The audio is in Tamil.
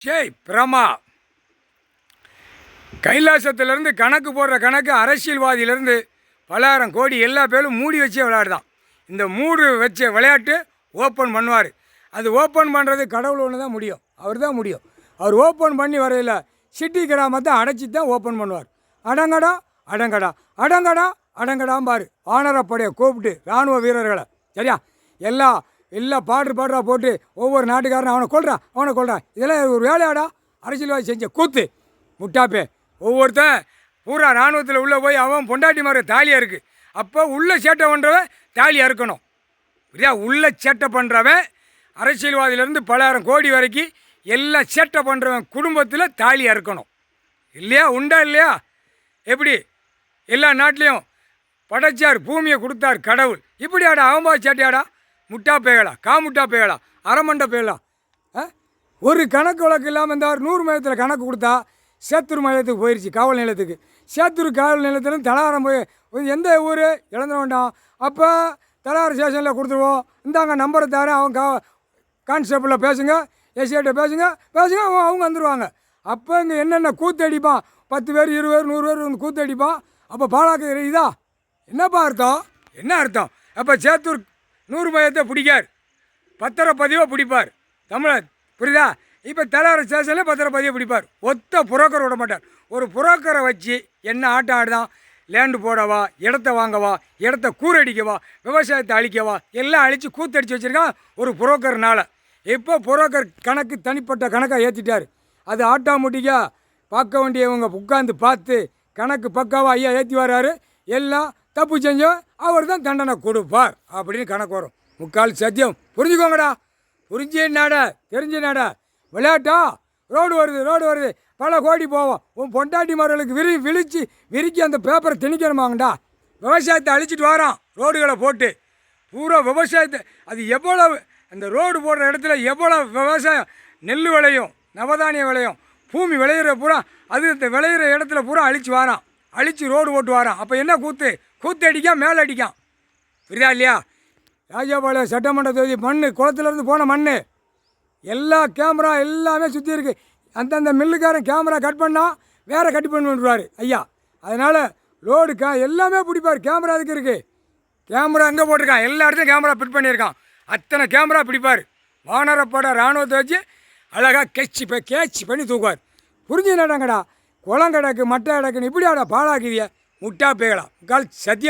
ஜெய் பிரமா கைலாசத்திலேருந்து கணக்கு போடுற கணக்கு அரசியல்வாதியிலேருந்து பலாயிரம் கோடி எல்லா பேரும் மூடி வச்சே விளையாடுதான். இந்த மூடு வச்ச விளையாட்டு ஓப்பன் பண்ணுவார். அது ஓப்பன் பண்ணுறது கடவுள் ஒன்று தான் முடியும், அவர் தான் முடியும். அவர் ஓப்பன் பண்ணி வரையில் சிட்டி கிராமத்தை அடைச்சி தான் ஓப்பன் பண்ணுவார். அடங்கடா அடங்கடா அடங்கடா அடங்கடாம்பார். வானரப்படையை கூப்பிட்டு இராணுவ வீரர்களை சரியா எல்லாம் பாடுறா போட்டு ஒவ்வொரு நாட்டுக்காரனும் அவனை கொள்றான். இதெல்லாம் ஒரு வேலையாடா அரசியல்வாதி செஞ்ச கூத்து முட்டாப்பே. ஒவ்வொருத்தன் பூரா இராணுவத்தில் உள்ளே போய் அவன் பொண்டாட்டி மாதிரி தாலியாக இருக்குது. அப்போ உள்ள சேட்டை பண்ணுறவன் தாலியாக இருக்கணும். சரியா? உள்ள சேட்டை பண்ணுறவன் அரசியல்வாதியிலேருந்து பலாயிரம் கோடி வரைக்கும் எல்லாம் சேட்டை பண்ணுறவன் குடும்பத்தில் தாலியாக இருக்கணும். இல்லையா? உண்டா இல்லையா? எப்படி எல்லா நாட்டிலையும் படைச்சார், பூமியை கொடுத்தார் கடவுள். இப்படியாடா அவன்பா சேட்டையாடா? முட்டா பேயலா, காமுட்டா பேயலா, அரமண்டை பேயலா. ஒரு கணக்கு வழக்கு இல்லாமல் இருந்தார். 100 மையத்தில் கணக்கு கொடுத்தா சேத்தூர் மையத்துக்கு போயிடுச்சு, காவல் நிலையத்துக்கு. சேத்தூர் காவல் நிலையத்துலேருந்து தலகாரம் போய் எந்த ஊர் இழந்துட வேண்டாம். அப்போ தலகாரம் ஸ்டேஷனில் கொடுத்துருவோம். இந்தாங்க நம்பரை தர, அவங்க கான்ஸ்டபிளில் பேசுங்க, எஸ்ஐட்ட பேசுங்க அவங்க வந்துடுவாங்க. அப்போ இங்கே என்னென்ன கூத்து அடிப்பான், 10 பேர் 20 பேர் 100 பேர் வந்து கூத்து அடிப்பான். அப்போ பாலாக்கு இதா என்னப்பா அர்த்தம்? என்ன அர்த்தம்? அப்போ சேத்தூர் 100 மையத்தை பிடிக்கார், பத்திரப்பதிவை பிடிப்பார் தமிழர். புரியுதா? இப்போ தலகார ஸ்டேஷனில் பத்திரப்பதிவை பிடிப்பார். ஒத்த புரோக்கர் விட மாட்டார். ஒரு புரோக்கரை வச்சு என்ன ஆட்டம் ஆடுதான்? லேண்டு போடவா, இடத்த வாங்கவா, இடத்த கூரடிக்கவா, விவசாயத்தை அழிக்கவா, எல்லாம் அழித்து கூத்தடிச்சு வச்சுருக்கான் ஒரு புரோக்கர்னால். இப்போ புரோக்கர் கணக்கு தனிப்பட்ட கணக்காக ஏற்றிட்டார். அது ஆட்டோமேட்டிக்காக பார்க்க வேண்டியவங்க உட்காந்து பார்த்து கணக்கு பக்காவாக ஐயா ஏற்றி வர்றாரு. எல்லாம் தப்பு செஞ்சோம் அவர் தான் தண்டனை கொடுப்பார் அப்படின்னு கணக்கு வரும். முக்கால் சத்தியம். புரிஞ்சுக்கோங்கடா. புரிஞ்சு நாடா, தெரிஞ்ச நாடா. விளையாட்டா? ரோடு வருது, பல கோடி போவோம். உன் பொண்டாட்டி மரலுக்கு விரிக்கி அந்த பேப்பரை திணிக்கணுமாங்கடா. விவசாயத்தை அழிச்சிட்டு வரான் ரோடுகளை போட்டு. பூரா விவசாயத்தை அது எவ்வளோ அந்த ரோடு போடுற இடத்துல எவ்வளோ விவசாயம், நெல் விளையும், நவதானிய விளையும், பூமி விளையிற பூரா அது இந்த விளையிற இடத்துல பூரா அழிச்சு வாரான், அழித்து ரோடு போட்டு வாரான். அப்போ என்ன கூத்து அடிக்கான், மேலே அடிக்கான். புரியுதா இல்லையா? ராஜபாளையம் சட்டமன்ற தொகுதி மண், குளத்துலேருந்து போன மண், எல்லா கேமரா எல்லாமே சுற்றி இருக்குது. அந்தந்த மில்லுக்காரன் கேமரா கட் பண்ணால் வேறு கட் பண்ணிடுவார் ஐயா. அதனால் லோடு எல்லாமே பிடிப்பார். கேமரா அதுக்கு இருக்குது. கேமரா எங்கே போட்டிருக்கான்? எல்லா இடத்தையும் கேமரா ஃபிட் பண்ணியிருக்கான். அத்தனை கேமரா பிடிப்பார். வானரப்பட இராணுவத்தை வச்சு அழகாக கேட்சி பண்ணி தூக்குவார். புரிஞ்சு நடங்கடா. குளம் கிடக்கு, மட்டை கிடக்குன்னு இப்படியாடா பாலாக்குதிய முட்டா பேகலாம் கால் சத்தியம்.